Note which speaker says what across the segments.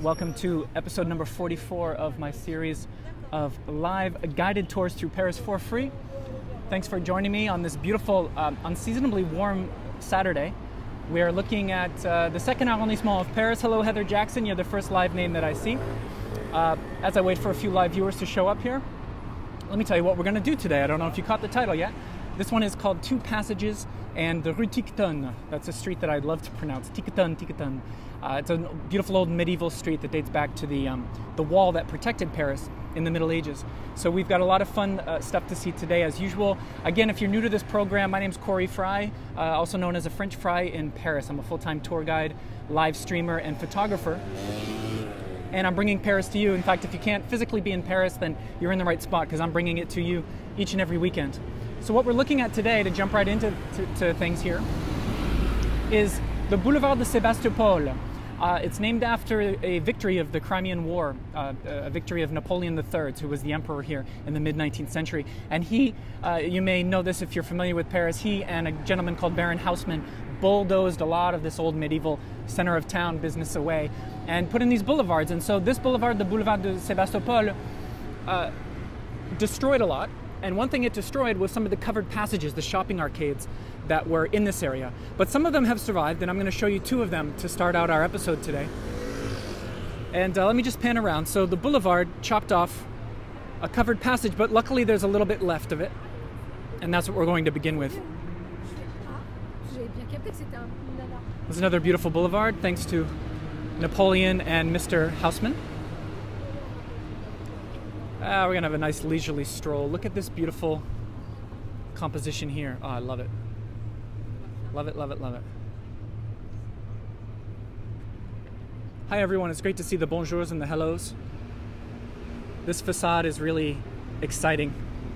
Speaker 1: Welcome to episode number 44 of my series of live guided tours through Paris for free. Thanks for joining me on this beautiful, unseasonably warm Saturday. We are looking at the second arrondissement of Paris. Hello, Heather Jackson. You're the first live name that I see. As I wait for a few live viewers to show up here, let me tell you what we're going to do today. I don't know if you caught the title yet. This one is called Two Passages and the Rue Tiquetonne. That's a street that I'd love to pronounce. Tiquetonne, Tiquetonne. It's a beautiful old medieval street that dates back to the wall that protected Paris in the Middle Ages. So we've got a lot of fun stuff to see today as usual. Again, if you're new to this program, my name's Frye, also known as a French Fry in Paris. I'm a full-time tour guide, live streamer, and photographer. And I'm bringing Paris to you. In fact, if you can't physically be in Paris, then you're in the right spot because I'm bringing it to you each and every weekend. So what we're looking at today, to jump right into things here, is the Boulevard de Sébastopol. It's named after a victory of the Crimean War, a victory of Napoleon III, who was the emperor here in the mid-19th century. And he, you may know this if you're familiar with Paris, he and a gentleman called Baron Haussmann bulldozed a lot of this old medieval center of town business away and put in these boulevards. And so this boulevard, the Boulevard de Sébastopol, destroyed a lot. And one thing it destroyed was some of the covered passages, the shopping arcades that were in this area. But some of them have survived, and I'm going to show you two of them to start out our episode today. And let me just pan around. So the boulevard chopped off a covered passage, but luckily there's a little bit left of it. And that's what we're going to begin with. There's another beautiful boulevard, thanks to Napoleon and Mr. Haussmann. We're going to have a nice leisurely stroll. Look at this beautiful composition here. Oh, I love it. Love it, love it, love it. Hi everyone, it's great to see the bonjours and the hellos. This facade is really exciting.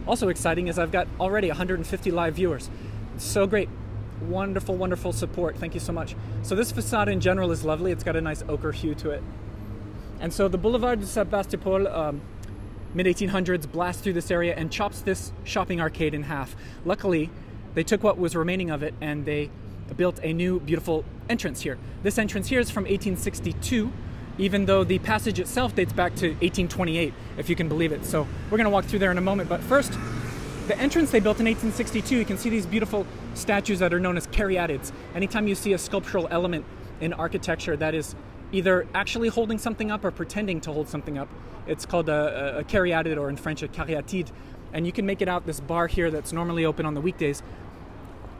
Speaker 1: Also exciting is I've got already 150 live viewers. It's so great. Wonderful, wonderful support. Thank you so much. So this facade in general is lovely. It's got a nice ochre hue to it. And so the Boulevard de Sébastopol, mid-1800s, blasts through this area and chops this shopping arcade in half. Luckily, they took what was remaining of it and they built a new beautiful entrance here. This entrance here is from 1862, even though the passage itself dates back to 1828, if you can believe it. So we're going to walk through there in a moment. But first, the entrance they built in 1862, you can see these beautiful statues that are known as Caryatids. Anytime you see a sculptural element in architecture that is either actually holding something up or pretending to hold something up, it's called a caryatid, or in French a caryatide. And you can make it out, this bar here that's normally open on the weekdays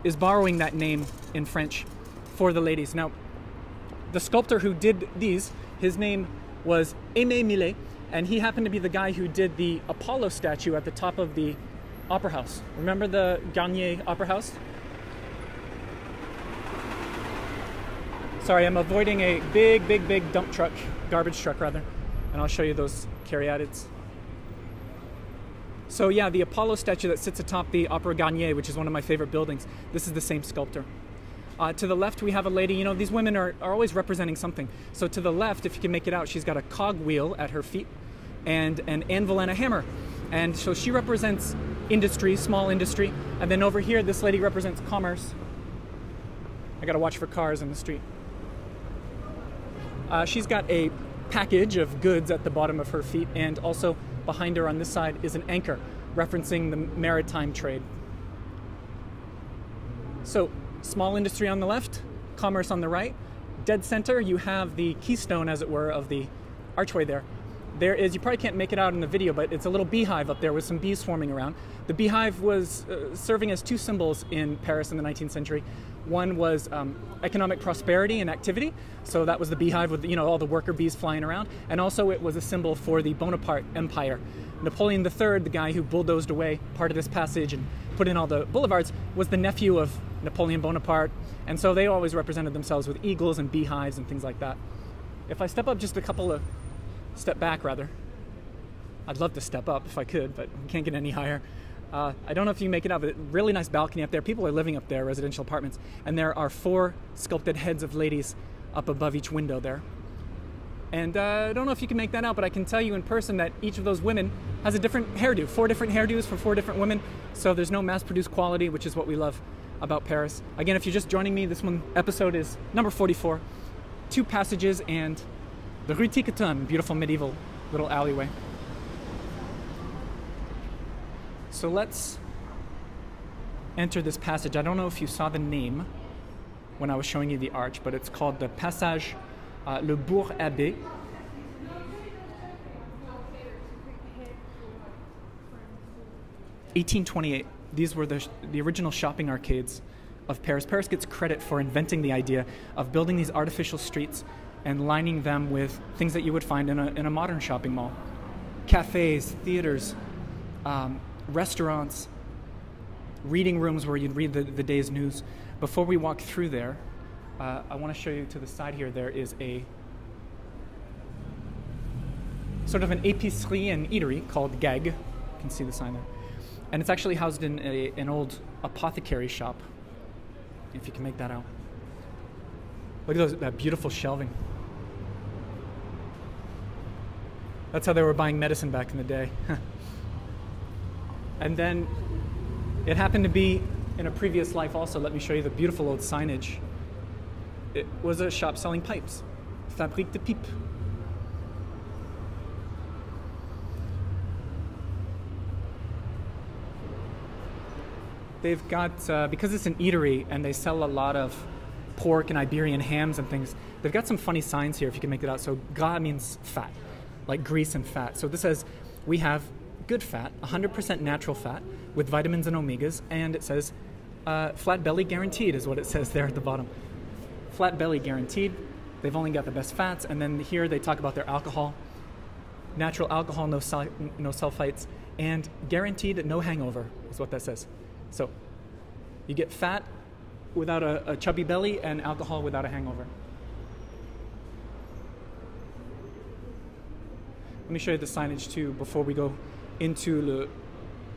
Speaker 1: is borrowing that name in French for the ladies. Now, the sculptor who did these, his name was Aimé Millet, and he happened to be the guy who did the Apollo statue at the top of the Opera House. Remember the Garnier Opera House? Sorry, I'm avoiding a big dump truck, garbage truck rather, and I'll show you those caryatids. So yeah, the Apollo statue that sits atop the Opera Garnier, which is one of my favorite buildings, this is the same sculptor. To the left we have a lady, you know, these women are always representing something. So to the left, if you can make it out, she's got a cogwheel at her feet and an anvil and a hammer. And so she represents industry, small industry. And then over here, this lady represents commerce. I gotta watch for cars in the street. She's got a package of goods at the bottom of her feet, and also behind her on this side is an anchor referencing the maritime trade. So small industry on the left, commerce on the right. Dead center, you have the keystone, as it were, of the archway there. There is, you probably can't make it out in the video, but it's a little beehive up there with some bees swarming around. The beehive was serving as two symbols in Paris in the 19th century. One was economic prosperity and activity, so that was the beehive with, you know, all the worker bees flying around, and also it was a symbol for the Bonaparte Empire. Napoleon III, the guy who bulldozed away part of this passage and put in all the boulevards, was the nephew of Napoleon Bonaparte, and so they always represented themselves with eagles and beehives and things like that. If I step up just a couple of step back rather. I'd love to step up if I could, but we can't get any higher. I don't know if you can make it out, but really nice balcony up there. People are living up there, residential apartments, and there are 4 sculpted heads of ladies up above each window there. And I don't know if you can make that out, but I can tell you in person that each of those women has a different hairdo, 4 different hairdos for 4 different women. So there's no mass-produced quality, which is what we love about Paris. Again, if you're just joining me, this episode is number 44, Two Passages and The Rue Tiquetonne, beautiful medieval little alleyway. So let's enter this passage. I don't know if you saw the name when I was showing you the arch, but it's called the Passage Le Bourg Abbé. (1828). These were the original shopping arcades of Paris. Paris gets credit for inventing the idea of building these artificial streets and lining them with things that you would find in a modern shopping mall. Cafes, theaters, restaurants, reading rooms where you'd read the day's news. Before we walk through there, I want to show you to the side here, there is a sort of an épicerie and eatery called Gag. You can see the sign there. And it's actually housed in an old apothecary shop, if you can make that out. Look at that beautiful shelving. That's how they were buying medicine back in the day. And then it happened to be in a previous life also. Let me show you the beautiful old signage. It was a shop selling pipes. Fabrique de pipe. They've got, because it's an eatery and they sell a lot of pork and Iberian hams and things, they've got some funny signs here if you can make it out. So gras means fat, like grease and fat. So this says we have good fat, 100% natural fat with vitamins and omegas, and it says flat belly guaranteed is what it says there at the bottom. Flat belly guaranteed. They've only got the best fats, and then here they talk about their alcohol. Natural alcohol, no sulfites, and guaranteed no hangover is what that says. So you get fat without a chubby belly and alcohol without a hangover. Let me show you the signage too before we go into le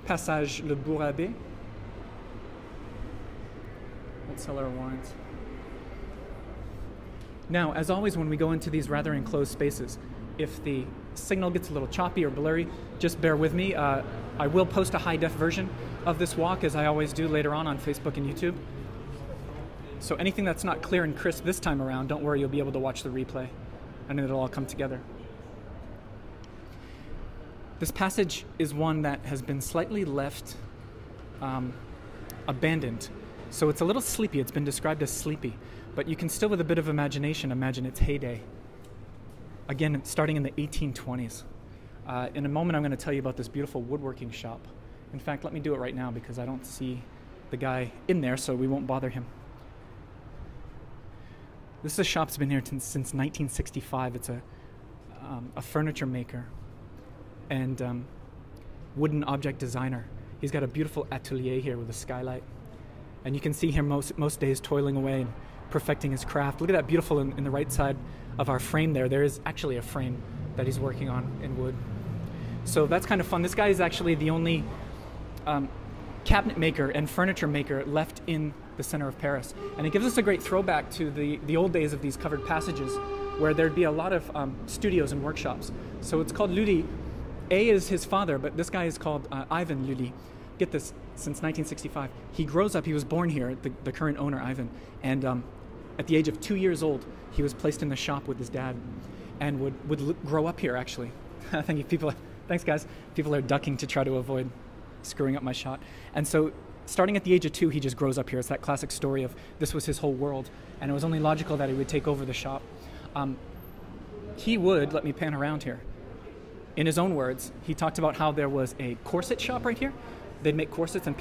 Speaker 1: Passage Le Bourg Abbé. Let's sell our wines. Now, as always, when we go into these rather enclosed spaces, if the signal gets a little choppy or blurry, just bear with me. I will post a high-def version of this walk, as I always do later on Facebook and YouTube. So anything that's not clear and crisp this time around, don't worry, you'll be able to watch the replay, and it'll all come together. This passage is one that has been slightly left abandoned. So it's a little sleepy. It's been described as sleepy. But you can still, with a bit of imagination, imagine its heyday. Again, starting in the 1820s. In a moment, I'm going to tell you about this beautiful woodworking shop. In fact, let me do it right now because I don't see the guy in there, so we won't bother him. This is a shop that's been here since 1965. It's a furniture maker and wooden object designer. He's got a beautiful atelier here with a skylight. And you can see him most days toiling away and perfecting his craft. Look at that beautiful in the right side of our frame there. There is actually a frame that he's working on in wood. So that's kind of fun. This guy is actually the only cabinet maker and furniture maker left in the center of Paris. And it gives us a great throwback to the old days of these covered passages where there'd be a lot of studios and workshops. So it's called Lully. A is his father, but this guy is called Ivan Lully. Get this, since 1965. He grows up, he was born here, the current owner, Ivan, and at the age of 2 years old, he was placed in the shop with his dad and would grow up here, actually. Thanks guys. People are ducking to try to avoid screwing up my shot. And so, starting at the age of 2, he just grows up here. It's that classic story of this was his whole world, and it was only logical that he would take over the shop. He would, let me pan around here. In his own words, he talked about how there was a corset shop right here. They'd make corsets, and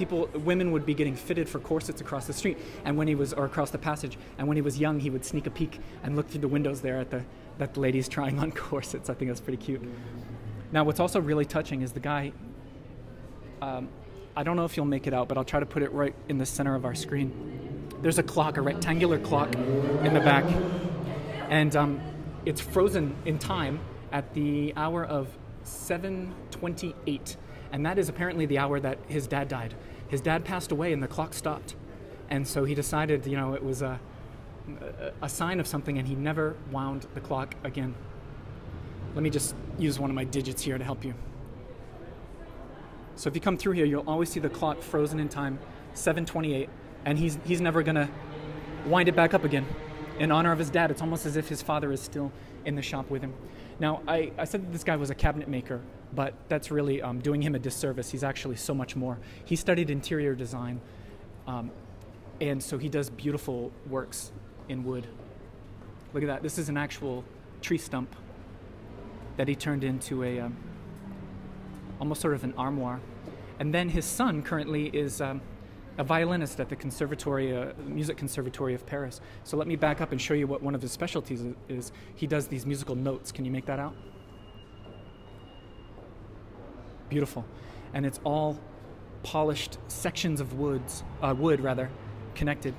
Speaker 1: women would be getting fitted for corsets across the street, or across the passage. And when he was young, he would sneak a peek and look through the windows there at the ladies trying on corsets. I think that's pretty cute. Now, what's also really touching is the guy. I don't know if you'll make it out, but I'll try to put it right in the center of our screen. There's a clock, a rectangular clock in the back, and it's frozen in time at the hour of 7:28. And that is apparently the hour that his dad died. His dad passed away and the clock stopped. And so he decided, it was a sign of something, and he never wound the clock again. Let me just use one of my digits here to help you. So if you come through here, you'll always see the clock frozen in time, 7:28, and he's never gonna wind it back up again in honor of his dad. It's almost as if his father is still in the shop with him. Now, I said that this guy was a cabinet maker, but that's really doing him a disservice. He's actually so much more. He studied interior design, and so he does beautiful works in wood. Look at that. This is an actual tree stump that he turned into a almost sort of an armoire. And then his son currently is a violinist at the Music Conservatory of Paris. So let me back up and show you what one of his specialties is. He does these musical notes. Can you make that out? Beautiful. And it's all polished sections of wood, connected.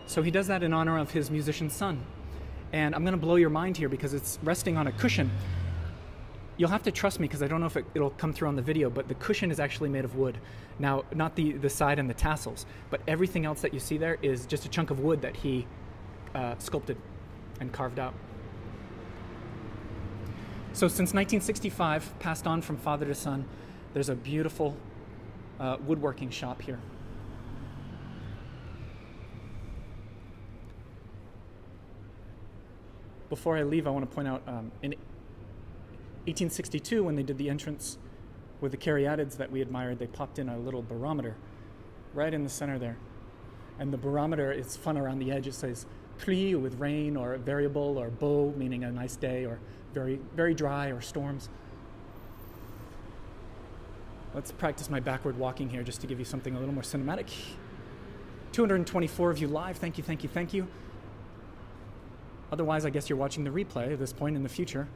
Speaker 1: So he does that in honor of his musician son. And I'm going to blow your mind here because it's resting on a cushion. You'll have to trust me because I don't know if it'll come through on the video, but the cushion is actually made of wood. Now, not the side and the tassels, but everything else that you see there is just a chunk of wood that he sculpted and carved out. So since 1965, passed on from father to son, there's a beautiful woodworking shop here. Before I leave, I want to point out in 1862, when they did the entrance with the Caryatids that we admired, they popped in a little barometer right in the center there. And the barometer is fun around the edge. It says pluie with rain, or variable, or beau, meaning a nice day, or very, very dry, or storms. Let's practice my backward walking here just to give you something a little more cinematic. 224 of you live. Thank you, thank you, thank you. Otherwise, I guess you're watching the replay at this point in the future.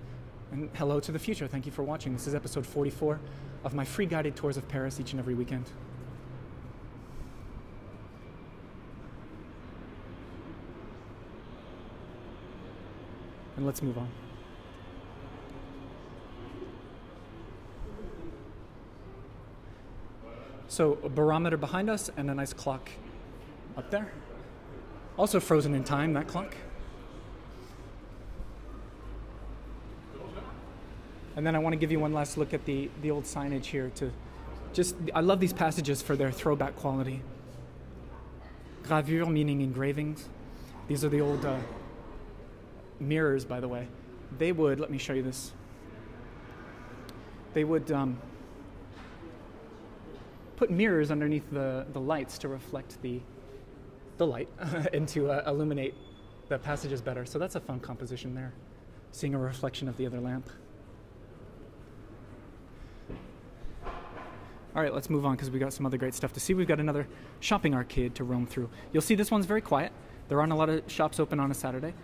Speaker 1: And hello to the future. Thank you for watching. This is episode 44 of my free guided tours of Paris each and every weekend. And let's move on. So a barometer behind us and a nice clock up there. Also frozen in time, that clock. And then I want to give you one last look at the old signage here. I love these passages for their throwback quality. Gravure, meaning engravings. These are the old mirrors, by the way. They would, let me show you this. They would put mirrors underneath the lights to reflect the light and to illuminate the passages better. So that's a fun composition there, seeing a reflection of the other lamp. All right, let's move on because we got some other great stuff to see. We've got another shopping arcade to roam through. You'll see this one's very quiet. There aren't a lot of shops open on a Saturday,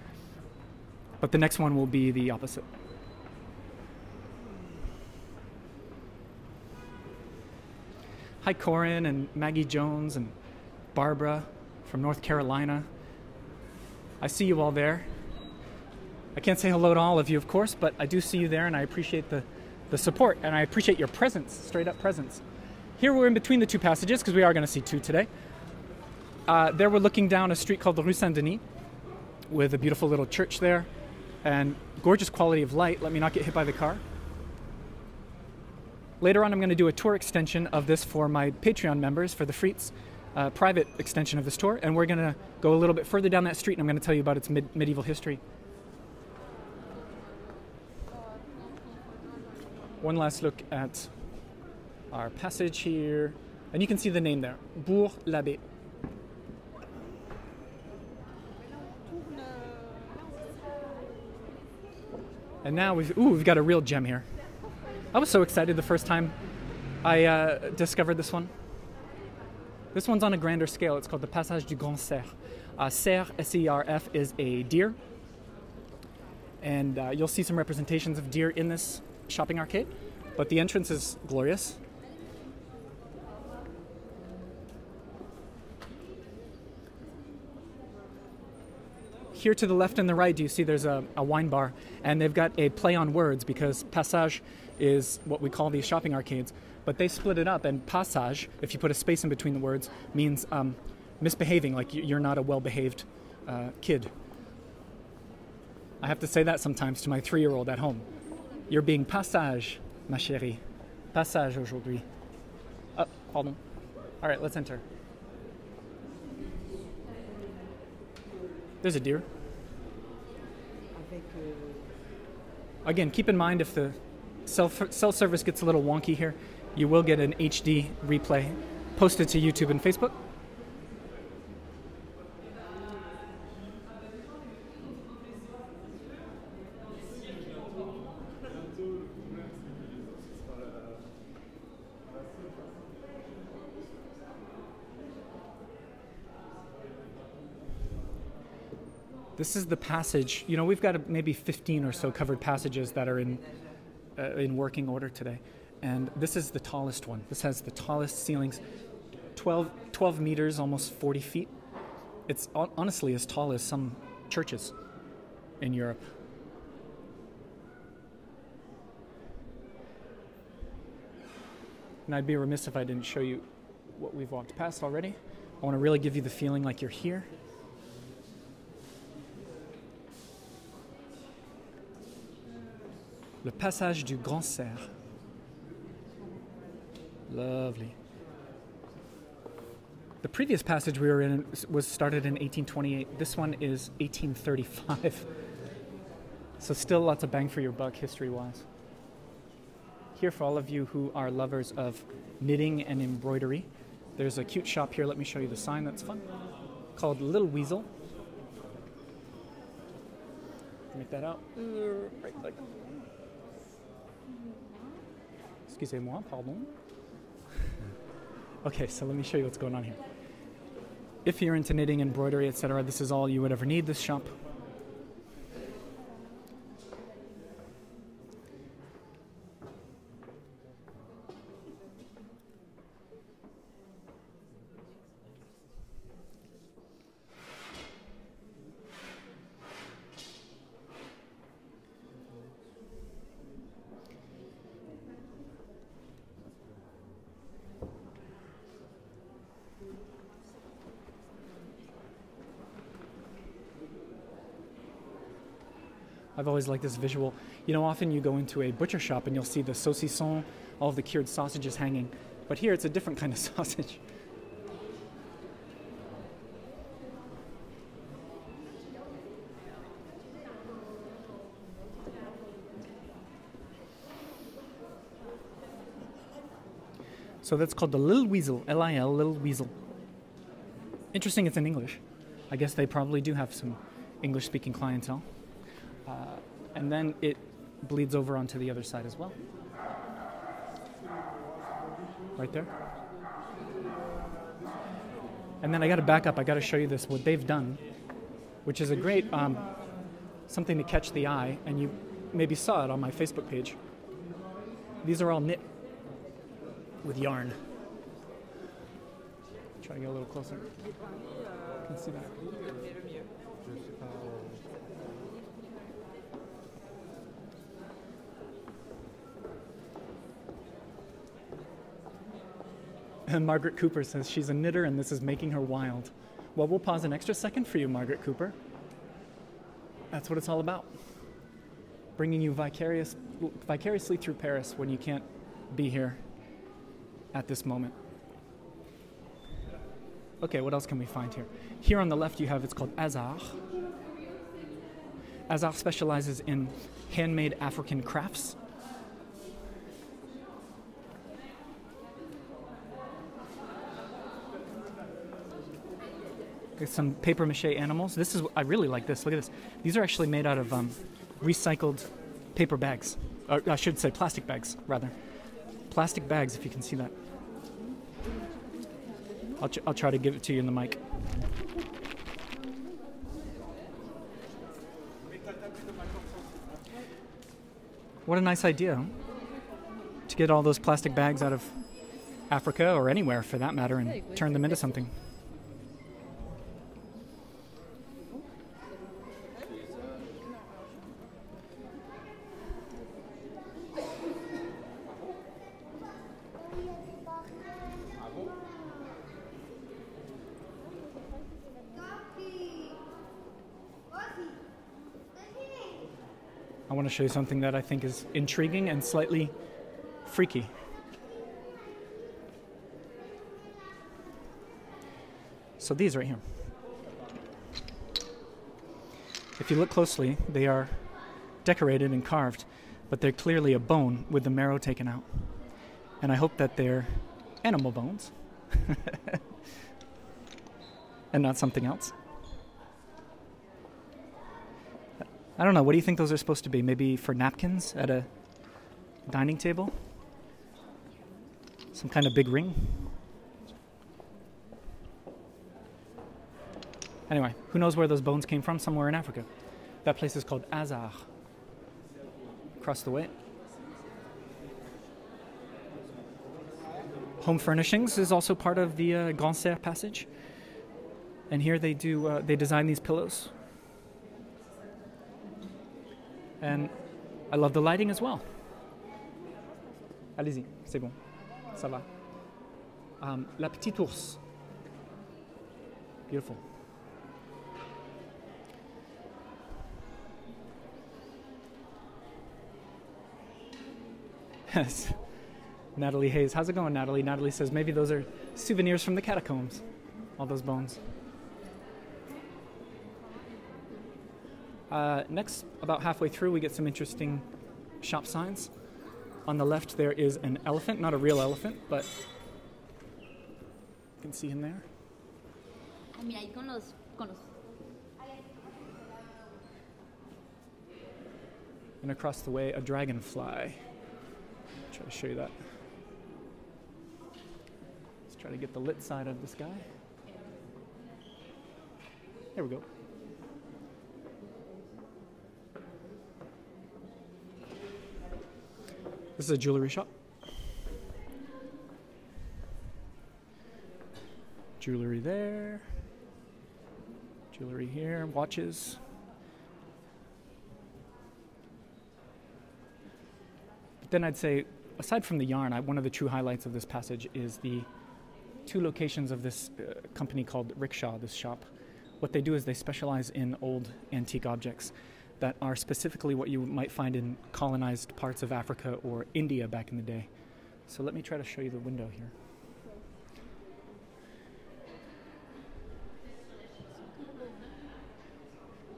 Speaker 1: but the next one will be the opposite. Hi, Corin and Maggie Jones and Barbara from North Carolina. I see you all there. I can't say hello to all of you, of course, but I do see you there, and I appreciate the support, and I appreciate your presence, straight up presence. Here we're in between the two passages because we are going to see two today. There we're looking down a street called the Rue Saint-Denis with a beautiful little church there and gorgeous quality of light. Let me not get hit by the car. Later on, I'm going to do a tour extension of this for my Patreon members, for the Frites, private extension of this tour, and we're going to go a little bit further down that street, and I'm going to tell you about its medieval history. One last look at our passage here, and you can see the name there, Bourg-l'Abbé. And now we've got a real gem here. I was so excited the first time I discovered this one. This one's on a grander scale. It's called the Passage du Grand Cerf. Cerf, S-E-R-F, is a deer. And you'll see some representations of deer in this shopping arcade. But the entrance is glorious. Here to the left and the right, do you see there's a wine bar, and they've got a play on words because passage is what we call these shopping arcades, but they split it up, and passage, if you put a space in between the words, means misbehaving, like you're not a well-behaved kid. I have to say that sometimes to my 3-year-old at home. You're being passage, ma chérie. Passage aujourd'hui. Oh, pardon. All right, let's enter. There's a deer. Again, keep in mind if the cell service gets a little wonky here, you will get an HD replay posted to YouTube and Facebook. This is the passage. You know, we've got maybe 15 or so covered passages that are in working order today. And this is the tallest one. This has the tallest ceilings, 12 meters, almost 40 feet. It's honestly as tall as some churches in Europe. And I'd be remiss if I didn't show you what we've walked past already. I want to really give you the feeling like you're here. Le passage du Grand Cerf. Lovely. The previous passage we were in was started in 1828. This one is 1835. So still lots of bang for your buck history-wise. Here for all of you who are lovers of knitting and embroidery, there's a cute shop here. Let me show you the sign. That's fun. Called Little Weasel. Make that out. Right like that. Excusez-moi, pardon. Okay, so let me show you what's going on here. If you're into knitting, embroidery, etc., this is all you would ever need, this shop. I've always liked this visual. You know, often you go into a butcher shop and you'll see the saucisson, all of the cured sausages hanging. But here it's a different kind of sausage. So that's called the Little Weasel, L-I-L, Little Weasel. Interesting it's in English. I guess they probably do have some English-speaking clientele. And then it bleeds over onto the other side as well. Right there. And then I got to back up. I got to show you this, what they've done, which is a great something to catch the eye. And you maybe saw it on my Facebook page. These are all knit with yarn. Try to get a little closer. You can see that. And Margaret Cooper says she's a knitter and this is making her wild. Well, we'll pause an extra second for you, Margaret Cooper. That's what it's all about. Bringing you vicariously through Paris when you can't be here at this moment. Okay, what else can we find here? Here on the left you have, it's called Azar. Azar specializes in handmade African crafts. Some paper-mache animals. This is, I really like this. Look at this. These are actually made out of recycled paper bags. Or I should say plastic bags, rather. Plastic bags, if you can see that. I'll try to give it to you in the mic. What a nice idea, huh? To get all those plastic bags out of Africa, or anywhere for that matter, and turn them into something. I want to show you something that I think is intriguing and slightly freaky. So these right here. If you look closely, they are decorated and carved, but they're clearly a bone with the marrow taken out. And I hope that they're animal bones and not something else. I don't know, what do you think those are supposed to be? Maybe for napkins at a dining table? Some kind of big ring? Anyway, who knows where those bones came from? Somewhere in Africa. That place is called Azar. Across the way. Home furnishings is also part of the Grand Serre passage. And here they design these pillows. And I love the lighting as well. Allez-y, c'est bon. Ça va. La petite ours. Beautiful. Yes. Natalie Hayes. How's it going, Natalie? Natalie says maybe those are souvenirs from the catacombs. All those bones. Next, about halfway through, we get some interesting shop signs. On the left, there is an elephant. Not a real elephant, but you can see him there. And across the way, a dragonfly. Try to show you that. Let's try to get the lit side of this guy. There we go. This is a jewelry shop. Jewelry there. Jewelry here, watches. But then I'd say, aside from the yarn, one of the true highlights of this passage is the two locations of this company called Rickshaw, this shop. What they do is they specialize in old antique objects that are specifically what you might find in colonized parts of Africa or India back in the day. So let me try to show you the window here.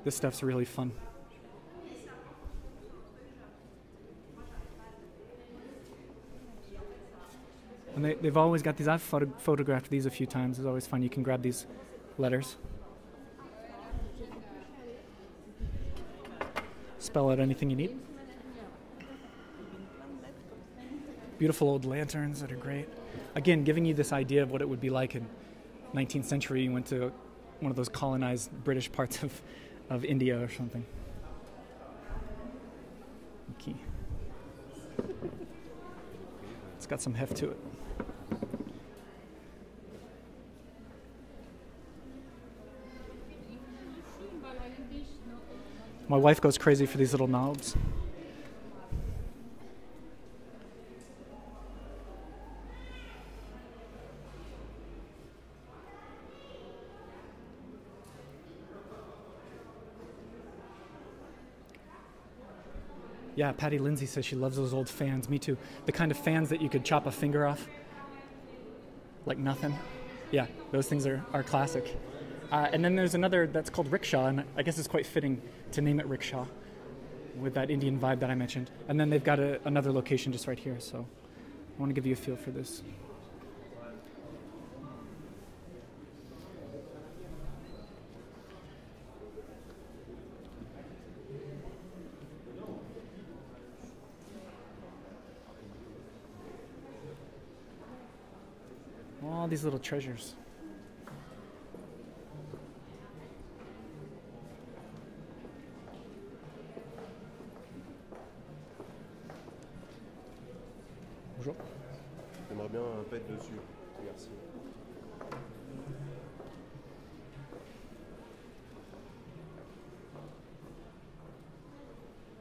Speaker 1: This stuff's really fun. And they've always got these. I've photographed these a few times. It's always fun. You can grab these letters. Spell out anything you need. Beautiful old lanterns that are great. Again, giving you this idea of what it would be like in 19th century. You went to one of those colonized British parts of India or something. Key. It's got some heft to it. My wife goes crazy for these little knobs. Yeah, Patty Lindsay says she loves those old fans. Me too. The kind of fans that you could chop a finger off. Like nothing. Yeah, those things are classic. And then there's another that's called Rickshaw, and I guess it's quite fitting to name it Rickshaw with that Indian vibe that I mentioned. And then they've got another location just right here, so I want to give you a feel for this. All these little treasures.
Speaker 2: Bonjour. J'aimerais bien un pet dessus. Merci.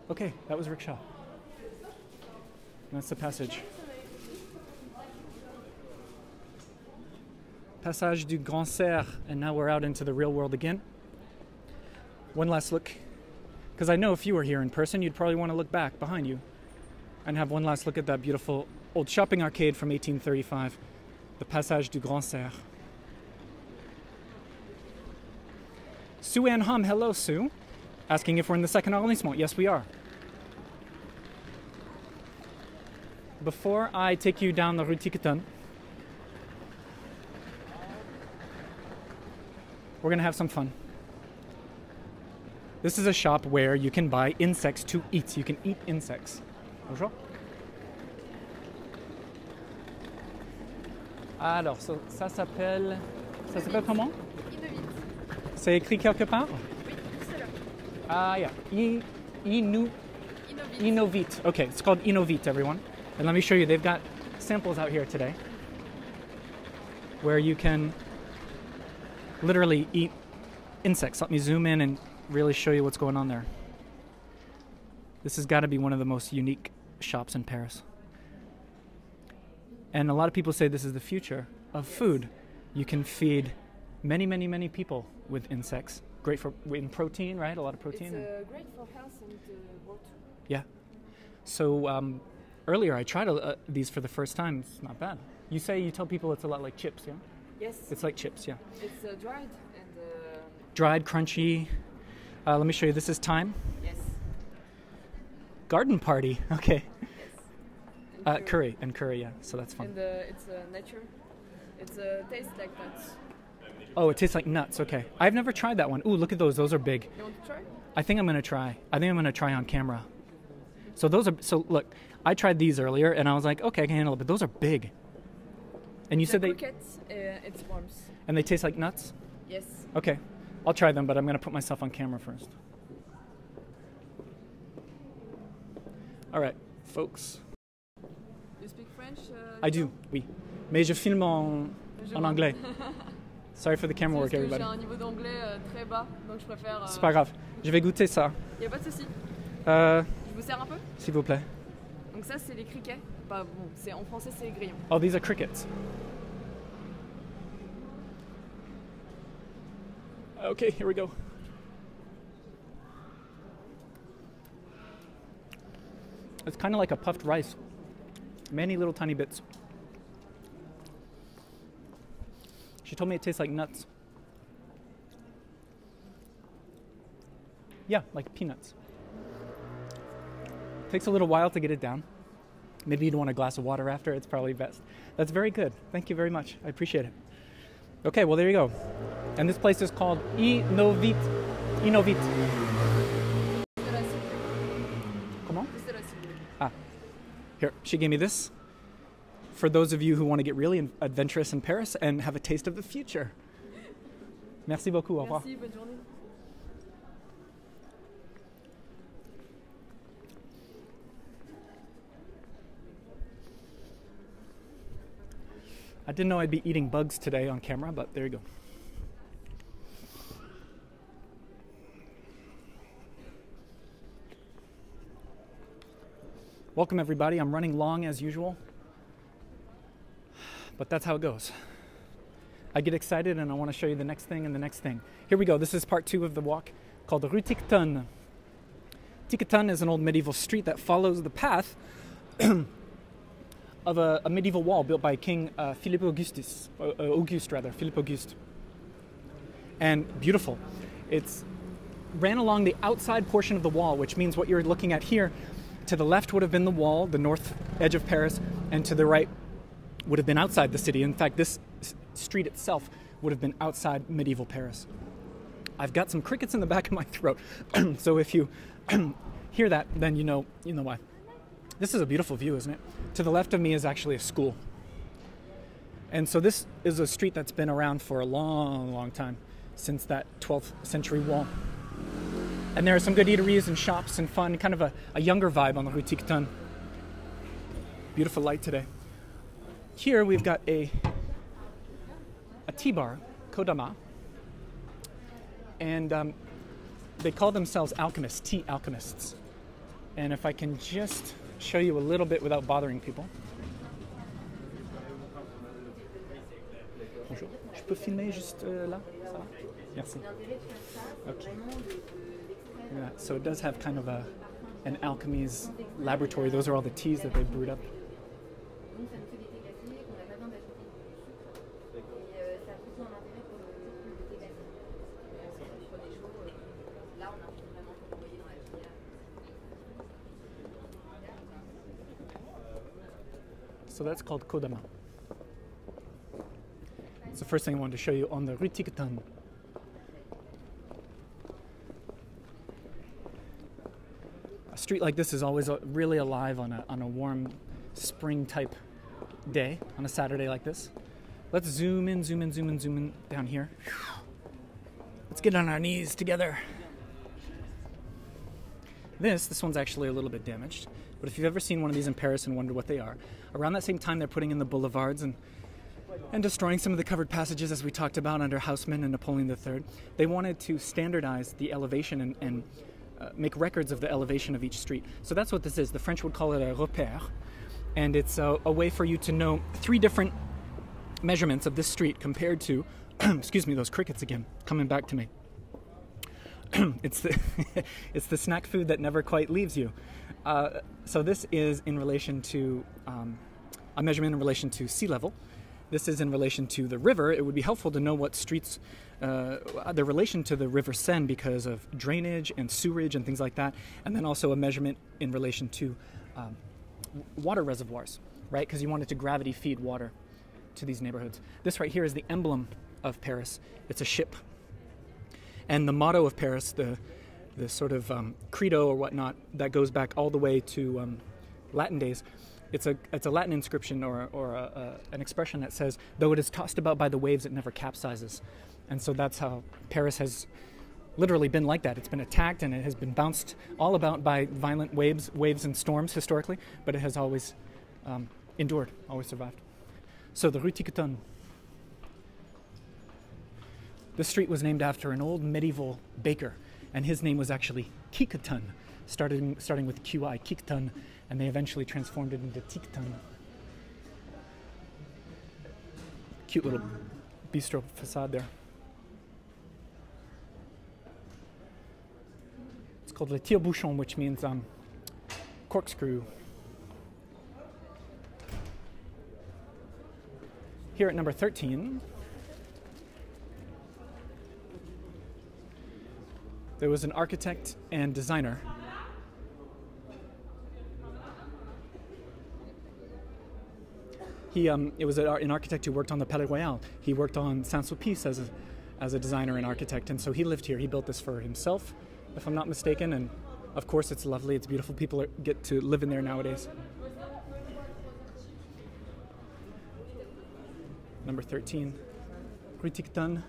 Speaker 1: Okay, that was Rickshaw. That's the passage. Passage du Grand Serre, and now we're out into the real world again. One last look, because I know if you were here in person, you'd probably want to look back behind you and have one last look at that beautiful old shopping arcade from 1835, the Passage du Grand Serre. Sue Ann Hum, hello Sue. Asking if we're in the second arrondissement. Yes, we are. Before I take you down the Rue Tiquetonne, we're going to have some fun. This is a shop where you can buy insects to eat. You can eat insects. Bonjour. Alors, ça s'appelle comment?
Speaker 3: Inovite.
Speaker 1: C'est écrit quelque part?
Speaker 3: Oui, c'est là.
Speaker 1: Ah, yeah.
Speaker 3: Inovite.
Speaker 1: Inovite. Okay, it's called Inovite, everyone. And let me show you, they've got samples out here today where you can literally eat insects. Let me zoom in and really show you what's going on there. This has got to be one of the most unique shops in Paris. And a lot of people say this is the future of food. You can feed many, many, many people with insects. Great for in protein, right? A lot of protein.
Speaker 3: It's great for health and water.
Speaker 1: Yeah. So earlier I tried these for the first time. It's not bad. You tell people it's a lot like chips, yeah?
Speaker 3: Yes.
Speaker 1: It's like chips, yeah.
Speaker 3: It's dried and...
Speaker 1: Dried, crunchy. Let me show you. This is thyme.
Speaker 3: Yes.
Speaker 1: Garden party. Okay.
Speaker 3: Yes.
Speaker 1: Curry, yeah. So that's fun.
Speaker 3: And it's nature. It's tastes like nuts.
Speaker 1: Oh, it tastes like nuts. Okay. I've never tried that one. Ooh, look at those. Those are big.
Speaker 3: You want to try?
Speaker 1: I think I'm going to try. I think I'm going to try on camera. So look, I tried these earlier and I was like, okay, I can handle it, but those are big. And you said they...
Speaker 3: Crickets, it's worms.
Speaker 1: And they taste like nuts?
Speaker 3: Yes.
Speaker 1: Okay. I'll try them, but I'm going to put myself on camera first. All right, folks.
Speaker 3: You speak French?
Speaker 1: I do, oui. Mais je filme en anglais. Sorry for the camera work, everybody.
Speaker 3: J'ai un niveau d'anglais très bas, donc je préfère...
Speaker 1: C'est pas grave. Je vais goûter ça.
Speaker 3: Y a pas de souci.
Speaker 1: Je
Speaker 3: vous sers un peu?
Speaker 1: S'il vous plaît.
Speaker 3: Donc ça, c'est les criquets. Bah, bon, en français, c'est les grillons.
Speaker 1: Oh, these are crickets. Okay, here we go. It's kind of like a puffed rice. Many little tiny bits. She told me it tastes like nuts. Yeah, like peanuts. Takes a little while to get it down. Maybe you'd want a glass of water after. It's probably best. That's very good. Thank you very much. I appreciate it. Okay, well, there you go. And this place is called Inovite. Inovite. Comment? Ah, here, she gave me this. For those of you who want to get really adventurous in Paris and have a taste of the future. Merci beaucoup. Au revoir.
Speaker 3: Merci, bonne journée.
Speaker 1: I didn't know I'd be eating bugs today on camera, but there you go. Welcome, everybody. I'm running long as usual, but that's how it goes. I get excited and I want to show you the next thing and the next thing. Here we go. This is part 2 of the walk called the Rue Tiquetonne. Tiquetonne is an old medieval street that follows the path of a medieval wall built by King Philippe Auguste. And beautiful. It's ran along the outside portion of the wall, which means what you're looking at here, to the left would have been the wall, the north edge of Paris, and to the right would have been outside the city. In fact, this street itself would have been outside medieval Paris. I've got some crickets in the back of my throat, so if you hear that, then you know why. This is a beautiful view, isn't it? To the left of me is actually a school. And so this is a street that's been around for a long, long time, since that 12th century wall. And there are some good eateries and shops and fun, kind of a younger vibe on the Rue Tiquetonne. Beautiful light today. Here we've got a tea bar, Kodama. And they call themselves alchemists, tea alchemists. And if I can just show you a little bit without bothering people. Bonjour. Je peux filmer juste là? Ça va? Merci. Okay. Yeah, so it does have kind of an alchemy's laboratory. Those are all the teas that they brewed up. So that's called Kodama. It's the first thing I wanted to show you on the Rue Tiquetonne. A street like this is always really alive on a warm spring type day, on a Saturday like this. Let's zoom in down here. Let's get on our knees together. This one's actually a little bit damaged, but if you've ever seen one of these in Paris and wondered what they are, around that same time they're putting in the boulevards and destroying some of the covered passages, as we talked about under Haussmann and Napoleon III. They wanted to standardize the elevation and make records of the elevation of each street. So that's what this is. The French would call it a repère, and it's a way for you to know 3 different measurements of this street compared to, excuse me, those crickets again, coming back to me. It's the snack food that never quite leaves you. So this is in relation to a measurement in relation to sea level. This is in relation to the river. It would be helpful to know what streets, the relation to the River Seine because of drainage and sewerage and things like that. And then also a measurement in relation to water reservoirs, right? Because you wanted to gravity feed water to these neighborhoods. This right here is the emblem of Paris. It's a ship. And the motto of Paris, the sort of credo or whatnot that goes back all the way to Latin days, it's a Latin inscription or an expression that says, "Though it is tossed about by the waves, it never capsizes." And so that's how Paris has literally been like that. It's been attacked and it has been bounced all about by violent waves and storms historically, but it has always endured, always survived. So the Rue Tiquetonne. This street was named after an old medieval baker, and his name was actually Tiquetonne, starting with QI, Tiquetonne, and they eventually transformed it into Tiquetonne. Cute little bistro facade there. It's called Le Tire-Bouchon, which means corkscrew. Here at number 13, there was an architect and designer. It was an architect who worked on the Palais Royal. He worked on Saint-Sulpice as a designer and architect, and so he lived here. He built this for himself, if I'm not mistaken, and of course it's lovely, it's beautiful. People get to live in there nowadays. Number 13, Rue Tiquetonne.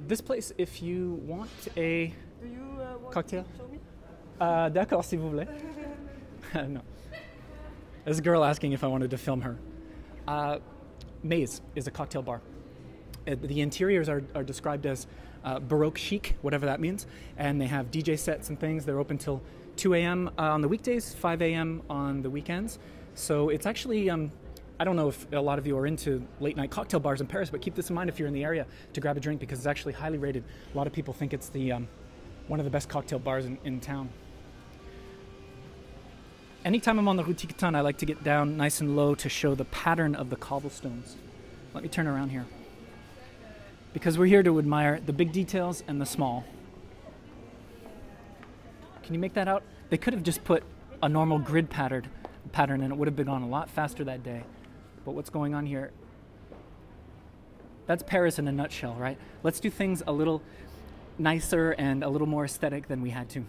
Speaker 1: This place, if you want a cocktail. D'accord, s'il vous plaît. No. There's a girl asking if I wanted to film her. Maze is a cocktail bar. The interiors are described as Baroque chic, whatever that means, and they have DJ sets and things. They're open till 2 a.m. On the weekdays, 5 a.m. on the weekends. So it's actually, I don't know if a lot of you are into late night cocktail bars in Paris, but keep this in mind if you're in the area to grab a drink, because it's actually highly rated. A lot of people think it's the one of the best cocktail bars in town. Anytime I'm on the Rue Tiquetonne, I like to get down nice and low to show the pattern of the cobblestones. Let me turn around here. Because we're here to admire the big details and the small. Can you make that out? They could have just put a normal grid pattern and it would have been on a lot faster that day. But what's going on here? That's Paris in a nutshell, right? Let's do things a little nicer and a little more aesthetic than we had to.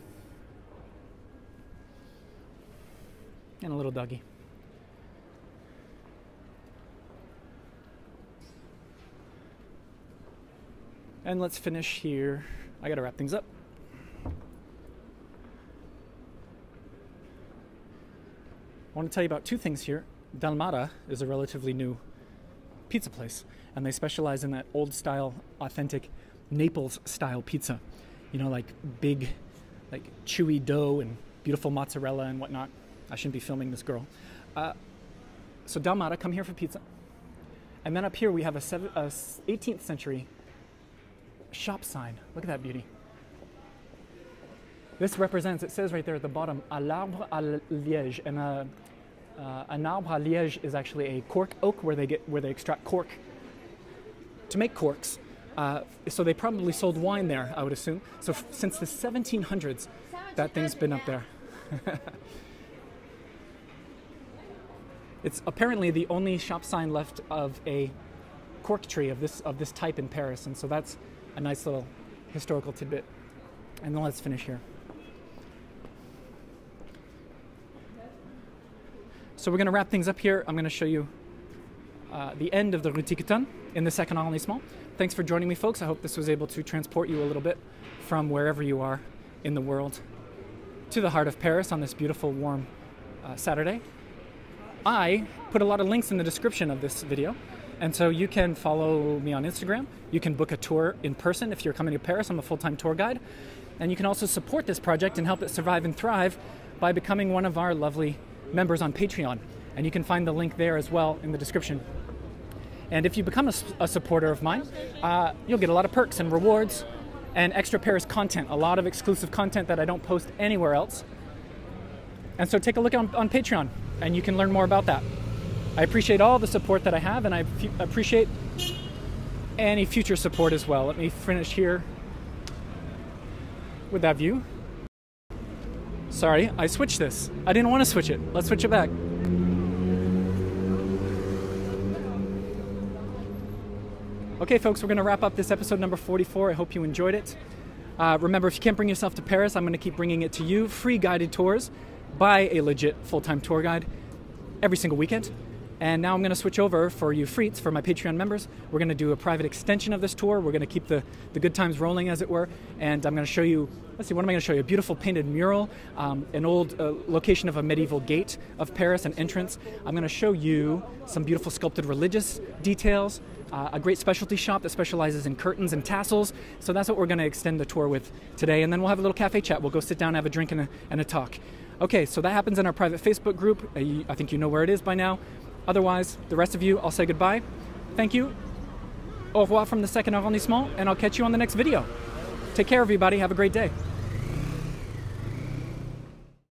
Speaker 1: And a little doggy. And let's finish here. I gotta wrap things up. I want to tell you about two things here. Dalmata is a relatively new pizza place, and they specialize in that old style, authentic Naples style pizza. You know, like big, like chewy dough and beautiful mozzarella and whatnot. I shouldn't be filming this girl. So Dalmata, come here for pizza. And then up here we have a 18th century shop sign. Look at that beauty. This represents, it says right there at the bottom, à l'arbre à liège. And an arbre à liège is actually a cork oak where they extract cork to make corks. So they probably sold wine there, I would assume. So since the 1700s, that thing's been up there. It's apparently the only shop sign left of a cork tree of this type in Paris, and so that's a nice little historical tidbit. And then let's finish here. So we're going to wrap things up here. I'm going to show you the end of the Rue Tiquetonne in the second arrondissement. Thanks for joining me, folks. I hope this was able to transport you a little bit from wherever you are in the world to the heart of Paris on this beautiful, warm Saturday. I put a lot of links in the description of this video, and so you can follow me on Instagram. You can book a tour in person if you're coming to Paris. I'm a full-time tour guide. And you can also support this project and help it survive and thrive by becoming one of our lovely members on Patreon. And you can find the link there as well in the description. And if you become a supporter of mine, you'll get a lot of perks and rewards and extra Paris content, a lot of exclusive content that I don't post anywhere else. And so take a look on Patreon, and you can learn more about that. I appreciate all the support that I have, and I appreciate any future support as well. Let me finish here with that view. Sorry, I switched this. I didn't want to switch it. Let's switch it back. Okay, folks, we're going to wrap up this episode number 44. I hope you enjoyed it. Remember, if you can't bring yourself to Paris, I'm going to keep bringing it to you. Free guided tours by a legit full-time tour guide every single weekend. And now I'm going to switch over for you freaks, for my Patreon members. We're going to do a private extension of this tour. We're going to keep the good times rolling, as it were. And I'm going to show you, let's see, what am I going to show you? A beautiful painted mural, an old location of a medieval gate of Paris, an entrance. I'm going to show you some beautiful sculpted religious details, a great specialty shop that specializes in curtains and tassels. So that's what we're going to extend the tour with today. And then we'll have a little cafe chat. We'll go sit down, have a drink and a talk. Okay, so that happens in our private Facebook group. I think you know where it is by now. Otherwise, the rest of you, I'll say goodbye. Thank you. Au revoir from the second arrondissement, and I'll catch you on the next video. Take care, everybody. Have a great day.